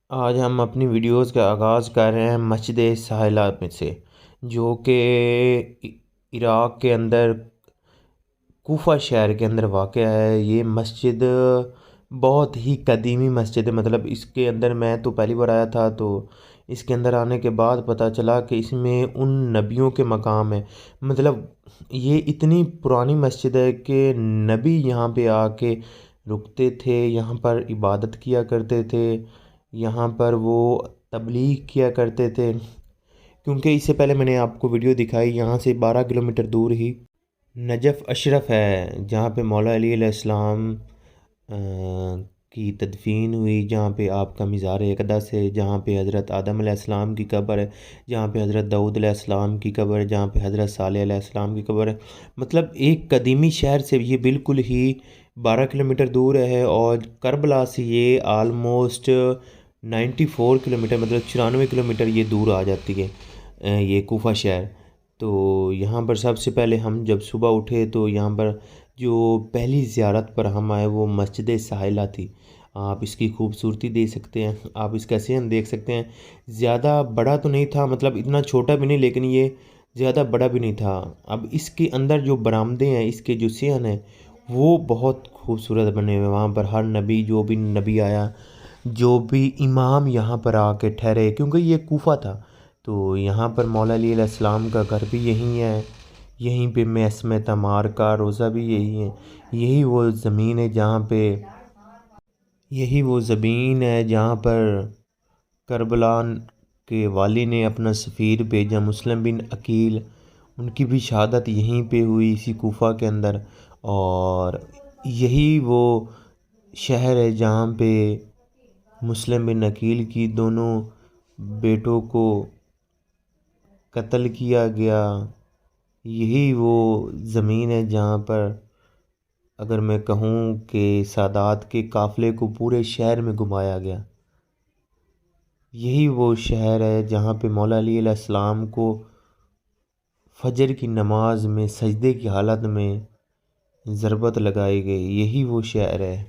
آج ہم اپنی ویڈیوز کا آغاز کر رہے ہیں مسجد ساحلہ میں سے، جو کہ عراق کے اندر کوفہ شہر کے اندر واقع ہے۔ یہ مسجد بہت ہی قدیمی مسجد ہے، مطلب اس کے اندر میں تو پہلی بار آیا تھا، تو اس کے اندر آنے کے بعد پتہ چلا کہ اس میں ان نبیوں کے مقام ہیں۔ مطلب یہ اتنی پرانی مسجد ہے کہ نبی یہاں پہ آ کے رکتے تھے، یہاں پر عبادت کیا کرتے تھے، یہاں پر وہ تبلیغ کیا کرتے تھے۔ کیونکہ اس سے پہلے میں نے آپ کو ویڈیو دکھائی، یہاں سے 12 کلومیٹر دور ہی نجف اشرف ہے، جہاں پہ مولا علی علیہ السلام کی تدفین ہوئی، جہاں پہ آپ کا مزار اقدس ہے، جہاں پہ حضرت آدم علیہ السلام کی قبر ہے، جہاں پہ حضرت داؤد علیہ السلام کی قبر ہے، جہاں پہ حضرت صالح علیہ السلام کی قبر ہے۔ مطلب ایک قدیمی شہر سے یہ بالکل ہی 12 کلومیٹر دور ہے، اور کربلا سے یہ آلموسٹ 94 کلومیٹر، مطلب 94 کلومیٹر یہ دور آ جاتی ہے یہ کوفہ شہر۔ تو یہاں پر سب سے پہلے ہم جب صبح اٹھے تو یہاں پر جو پہلی زیارت پر ہم آئے وہ مسجد ساحلہ تھی۔ آپ اس کی خوبصورتی دیکھ سکتے ہیں، آپ اس کا صحن دیکھ سکتے ہیں۔ زیادہ بڑا تو نہیں تھا، مطلب اتنا چھوٹا بھی نہیں، لیکن یہ زیادہ بڑا بھی نہیں تھا۔ اب اس کے اندر جو برآمدیں ہیں، اس کے جو صحن ہیں، وہ بہت خوبصورت بنے ہوئے۔ وہاں پر ہر نبی، جو بھی نبی آیا، جو بھی امام یہاں پر آ کے ٹھہرے، کیونکہ یہ کوفہ تھا، تو یہاں پر مولا علی علیہ السلام کا گھر بھی یہیں ہے، یہیں پہ معصم تمار کا روضہ بھی یہی ہے۔ یہی وہ زمین ہے جہاں پر کربلا کے والی نے اپنا سفیر بھیجا، مسلم بن عقیل، ان کی بھی شہادت یہیں پہ ہوئی، اسی کوفہ کے اندر۔ اور یہی وہ شہر ہے جہاں پہ مسلم بن عقیل کی دونوں بیٹوں کو قتل کیا گیا۔ یہی وہ زمین ہے جہاں پر اگر میں کہوں کہ سادات کے قافلے کو پورے شہر میں گھمایا گیا۔ یہی وہ شہر ہے جہاں پہ مولا علی علیہ السلام کو فجر کی نماز میں سجدے کی حالت میں ضربت لگائی گئی۔ یہی وہ شہر ہے۔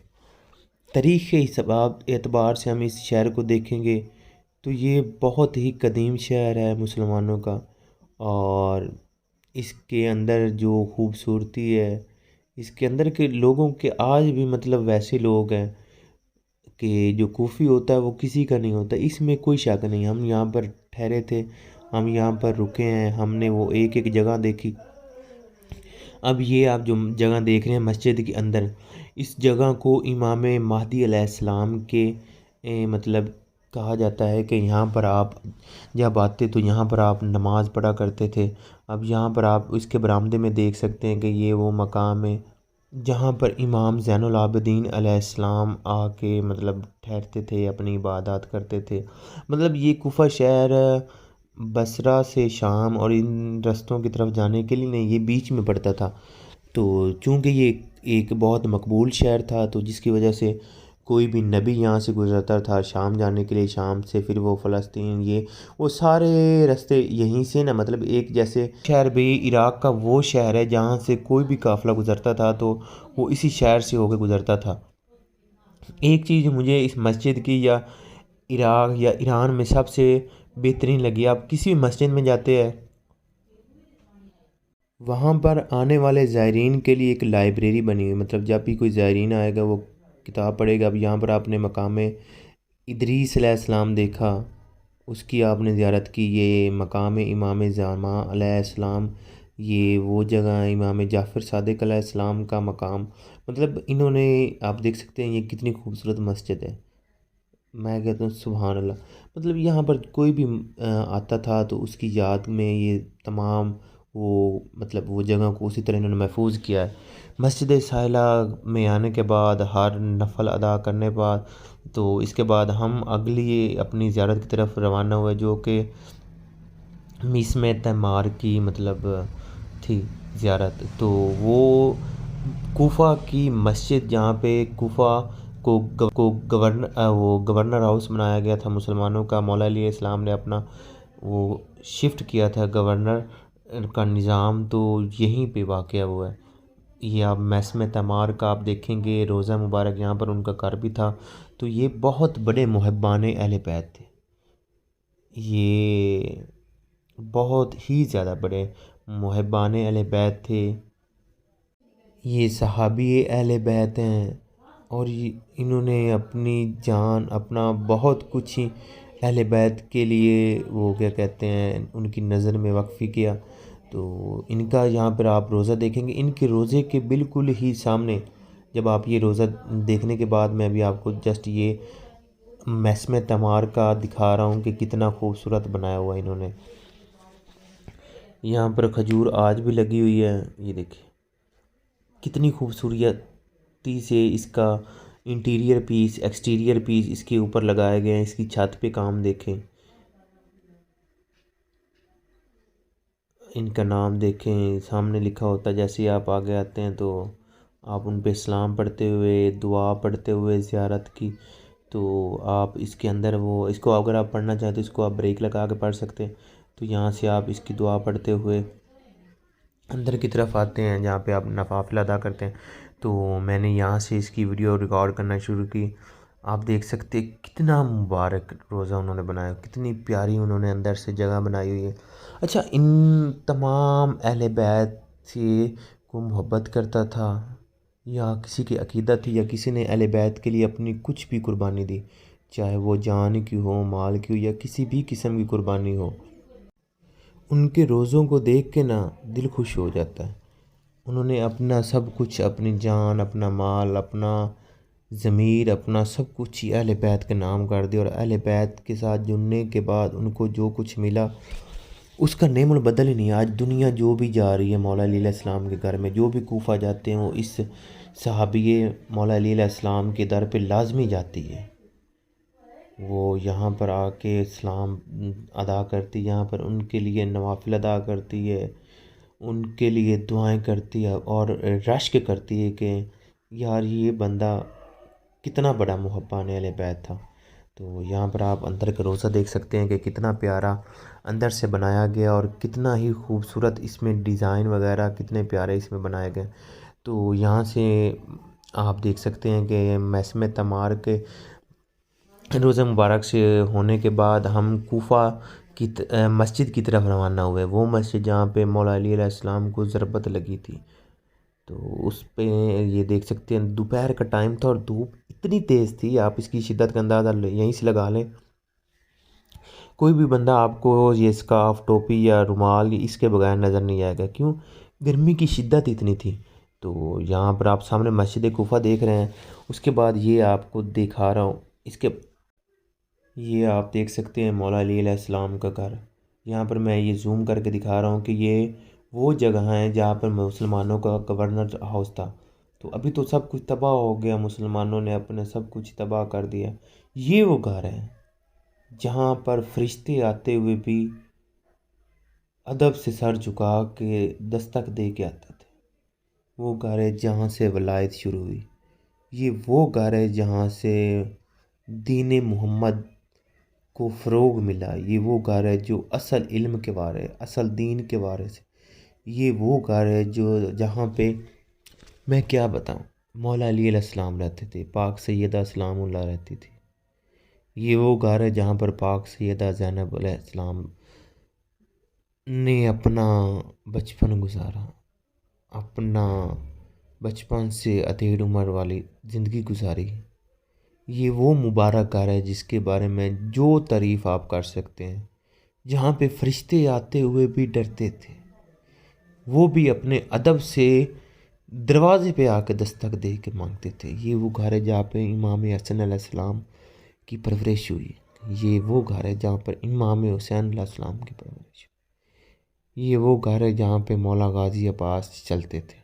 تاریخ کے اعتبار سے ہم اس شہر کو دیکھیں گے تو یہ بہت ہی قدیم شہر ہے مسلمانوں کا، اور اس کے اندر جو خوبصورتی ہے، اس کے اندر کے لوگوں کے آج بھی مطلب ویسے لوگ ہیں کہ جو کوفی ہوتا ہے وہ کسی کا نہیں ہوتا، اس میں کوئی شک نہیں۔ ہم یہاں پر ٹھہرے تھے، ہم یہاں پر رکے ہیں، ہم نے وہ ایک ایک جگہ دیکھی۔ اب یہ آپ جو جگہ دیکھ رہے ہیں مسجد کے اندر، اس جگہ کو امام مہدی علیہ السلام کے مطلب کہا جاتا ہے کہ یہاں پر آپ جب آتے تو یہاں پر آپ نماز پڑھا کرتے تھے۔ اب یہاں پر آپ اس کے برآمدے میں دیکھ سکتے ہیں کہ یہ وہ مقام ہے جہاں پر امام زین العابدین علیہ السلام آ کے مطلب ٹھہرتے تھے، اپنی عبادات کرتے تھے۔ مطلب یہ کوفہ شہر بصرہ سے شام اور ان رستوں کی طرف جانے کے لیے نہیں، یہ بیچ میں پڑتا تھا۔ تو چونکہ یہ ایک بہت مقبول شہر تھا، تو جس کی وجہ سے کوئی بھی نبی یہاں سے گزرتا تھا شام جانے کے لیے، شام سے پھر وہ فلسطین، وہ سارے راستے یہیں سے نا، مطلب ایک جیسے شہر بھی عراق کا وہ شہر ہے جہاں سے کوئی بھی قافلہ گزرتا تھا تو وہ اسی شہر سے ہو کے گزرتا تھا۔ ایک چیز مجھے اس مسجد کی یا عراق یا ایران میں سب سے بہترین لگی، آپ کسی بھی مسجد میں جاتے ہیں، وہاں پر آنے والے زائرین کے لیے ایک لائبریری بنی ہوئی، مطلب جب بھی کوئی زائرین آئے گا وہ کتاب پڑھے گا۔ اب یہاں پر آپ نے مقام ادریس علیہ السلام دیکھا، اس کی آپ نے زیارت کی۔ یہ مقام امام زمان علیہ السلام، یہ وہ جگہ ہے امام جعفر صادق علیہ السلام کا مقام۔ مطلب انہوں نے، آپ دیکھ سکتے ہیں یہ کتنی خوبصورت مسجد ہے، میں کہتا ہوں سبحان اللہ۔ مطلب یہاں پر کوئی بھی آتا تھا تو اس کی یاد میں یہ تمام وہ جگہ کو اسی طرح انہوں نے محفوظ کیا ہے۔ مسجد ساحلہ میں آنے کے بعد، ہر نفل ادا کرنے بعد، تو اس کے بعد ہم اگلی اپنی زیارت کی طرف روانہ ہوئے، جو کہ معصم تمار کی مطلب تھی زیارت۔ تو وہ کوفہ کی مسجد جہاں پہ کوفہ کو گورنر ہاؤس بنایا گیا تھا مسلمانوں کا، مولا علیہ السلام نے اپنا وہ شفٹ کیا تھا گورنر کا نظام، تو یہیں پہ واقع ہوا ہے۔ یہ آپ محسن تمار کا آپ دیکھیں گے روضہ مبارک، یہاں پر ان کا گھر بھی تھا۔ تو یہ بہت بڑے محبان اہل بیت تھے، یہ بہت ہی زیادہ بڑے محبان اہل بیت تھے، یہ صحابی اہل بیت ہیں، اور انہوں نے اپنی جان اپنا بہت کچھ ہی اہل بیت کے لیے وہ کیا کہتے ہیں ان کی نظر میں وقف کیا۔ تو ان کا یہاں پر آپ روضہ دیکھیں گے، ان کے روضے کے بالکل ہی سامنے، جب آپ یہ روضہ دیکھنے کے بعد میں ابھی آپ کو جسٹ یہ محسن تمار کا دکھا رہا ہوں کہ کتنا خوبصورت بنایا ہوا انہوں نے۔ یہاں پر کھجور آج بھی لگی ہوئی ہے، یہ دیکھیں کتنی خوبصورتی سے اس کا انٹیریئر پیس ایکسٹیریئر پیس اس کے اوپر لگائے گئے ہیں، اس کی چھت پہ کام دیکھیں، ان کا نام دیکھیں سامنے لکھا ہوتا ہے، جیسے ہی آپ آگے آتے ہیں تو آپ ان پہ سلام پڑھتے ہوئے دعا پڑھتے ہوئے زیارت کی، تو آپ اس کے اندر وہ اس کو اگر آپ پڑھنا چاہیں تو اس کو آپ بریک لگا کے پڑھ سکتے ہیں۔ تو یہاں سے آپ اس کی دعا پڑھتے ہوئے اندر کی طرف آتے ہیں جہاں پہ آپ نوافل ادا کرتے ہیں۔ تو میں نے یہاں سے اس کی ویڈیو ریکارڈ کرنا شروع کی، آپ دیکھ سکتے کتنا مبارک روزہ انہوں نے بنایا، کتنی پیاری انہوں نے اندر سے جگہ بنائی ہوئی ہے۔ اچھا، ان تمام اہل بیت سے کو محبت کرتا تھا یا کسی کی عقیدت تھی یا کسی نے اہل بیت کے لیے اپنی کچھ بھی قربانی دی، چاہے وہ جان کی ہو، مال کی ہو یا کسی بھی قسم کی قربانی ہو، ان کے روزوں کو دیکھ کے نا دل خوش ہو جاتا ہے۔ انہوں نے اپنا سب کچھ، اپنی جان، اپنا مال، اپنا ضمیر، اپنا سب کچھ ہی اہل بیت کے نام کر دیا، اور اہل بیت کے ساتھ جڑنے کے بعد ان کو جو کچھ ملا اس کا نعم البدل ہی نہیں ہے۔ آج دنیا جو بھی جا رہی ہے مولا علی علیہ السلام کے گھر میں، جو بھی کوفہ جاتے ہیں وہ اس صحابی مولا علی علیہ السلام کے در پہ لازمی جاتی ہے، وہ یہاں پر آ کے اسلام ادا کرتی، یہاں پر ان کے لیے نوافل ادا کرتی ہے، ان کے لیے دعائیں کرتی ہے اور رشک کرتی ہے کہ یار یہ بندہ کتنا بڑا محبان اہل بیت تھا۔ تو یہاں پر آپ اندر کا روزہ دیکھ سکتے ہیں کہ کتنا پیارا اندر سے بنایا گیا اور کتنا ہی خوبصورت اس میں ڈیزائن وغیرہ کتنے پیارے اس میں بنائے گئے۔ تو یہاں سے آپ دیکھ سکتے ہیں کہ محسن تمار کے روزہ مبارک سے ہونے کے بعد ہم کوفہ کی مسجد کی طرف روانہ ہوئے، وہ مسجد جہاں پہ مولا علی علیہ السلام کو ضربت لگی تھی۔ تو اس پہ یہ دیکھ سکتے ہیں دوپہر کا ٹائم تھا اور دھوپ اتنی تیز تھی، آپ اس کی شدت کا اندازہ یہیں سے لگا لیں، کوئی بھی بندہ آپ کو یہ اسکارف، ٹوپی یا رومال اس کے بغیر نظر نہیں آئے گا، کیوں؟ گرمی کی شدت اتنی تھی۔ تو یہاں پر آپ سامنے مسجد کوفہ دیکھ رہے ہیں، اس کے بعد یہ آپ کو دکھا رہا ہوں، یہ آپ دیکھ سکتے ہیں مولا علی علیہ السلام کا گھر، یہاں پر میں یہ زوم کر کے دکھا رہا ہوں کہ یہ وہ جگہ ہیں جہاں پر مسلمانوں کا گورنر ہاؤس تھا۔ تو ابھی تو سب کچھ تباہ ہو گیا، مسلمانوں نے اپنے سب کچھ تباہ کر دیا۔ یہ وہ گھر ہے جہاں پر فرشتے آتے ہوئے بھی ادب سے سر جھکا کے دستک دے کے آتے تھے۔ وہ گھر ہے جہاں سے ولایت شروع ہوئی، یہ وہ گھر ہے جہاں سے دین محمد کو فروغ ملا، یہ وہ گھر ہے جو اصل علم کے بارے، اصل دین کے بارے سے، یہ وہ گھر ہے جہاں پہ میں کیا بتاؤں، مولا علی علیہ السلام رہتے تھے، پاک سیدہ سلام اللہ رہتی تھی، یہ وہ گھر ہے جہاں پر پاک سیدہ زینب علیہ السلام نے اپنا بچپن گزارا، اپنا بچپن سے ادھیڑ عمر والی زندگی گزاری۔ یہ وہ مبارک گھر ہے جس کے بارے میں جو تعریف آپ کر سکتے ہیں، جہاں پہ فرشتے آتے ہوئے بھی ڈرتے تھے، وہ بھی اپنے ادب سے دروازے پہ آ کے دستک دے کے مانگتے تھے۔ یہ وہ گھر ہے جہاں پہ امام حسن علیہ السلام کی پرورش ہوئی، یہ وہ گھر ہے جہاں پر امام حسین علیہ السلام کی پرورش ہوئی، یہ وہ گھر ہے جہاں پہ مولا غازی عباس چلتے تھے،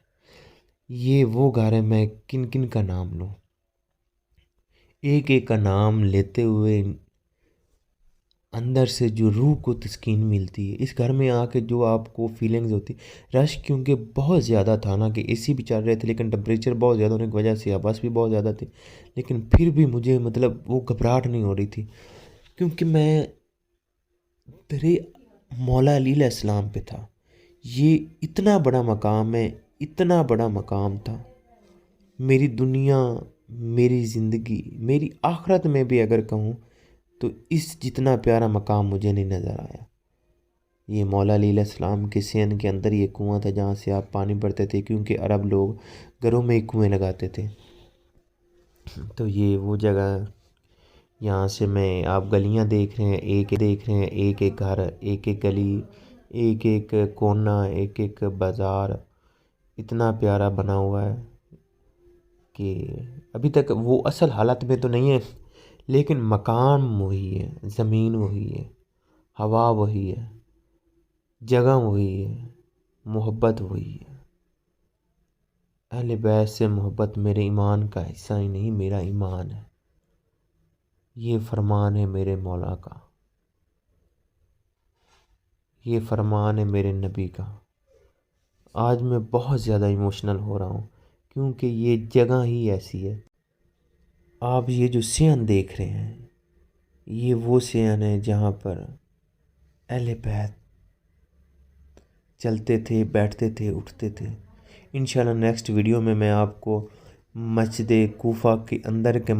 یہ وہ گھر ہے، میں کن کن کا نام لوں، ایک ایک کا نام لیتے ہوئے اندر سے جو روح کو تسکین ملتی ہے، اس گھر میں آ کے جو آپ کو فیلنگز ہوتی، رش کیونکہ بہت زیادہ تھا نا، کہ اے سی بھی چل رہے تھے لیکن ٹمپریچر بہت زیادہ ہونے کی وجہ سے آواز بھی بہت زیادہ تھی، لیکن پھر بھی مجھے مطلب وہ گھبراہٹ نہیں ہو رہی تھی، کیونکہ میں تیرے مولا علی علیہ السلام پہ تھا۔ یہ اتنا بڑا مقام ہے، اتنا بڑا مقام تھا. میری دنیا، میری زندگی، میری آخرت میں بھی اگر کہوں تو اس جتنا پیارا مقام مجھے نہیں نظر آیا. یہ مولا علی علیہ السلام کے سین کے اندر یہ کنواں تھا جہاں سے آپ پانی بھرتے تھے، کیونکہ عرب لوگ گھروں میں ہی کنویں لگاتے تھے. تو یہ وہ جگہ، یہاں سے میں آپ گلیاں دیکھ رہے ہیں، ایک ایک گھر، ایک ایک گلی، ایک ایک کونا، ایک ایک بازار اتنا پیارا بنا ہوا ہے کہ ابھی تک وہ اصل حالت میں تو نہیں ہے، لیکن مکان وہی ہے، زمین وہی ہے، ہوا وہی ہے، جگہ وہی ہے، محبت وہی ہے. اہل بیت سے محبت میرے ایمان کا حصہ ہی نہیں، میرا ایمان ہے. یہ فرمان ہے میرے مولا کا، یہ فرمان ہے میرے نبی کا. آج میں بہت زیادہ ایموشنل ہو رہا ہوں کیونکہ یہ جگہ ہی ایسی ہے. آپ یہ جو سین دیکھ رہے ہیں، یہ وہ سین ہے جہاں پر اہل بیت چلتے تھے، بیٹھتے تھے، اٹھتے تھے. انشاءاللہ نیکسٹ ویڈیو میں آپ کو مسجد کوفہ کے اندر کے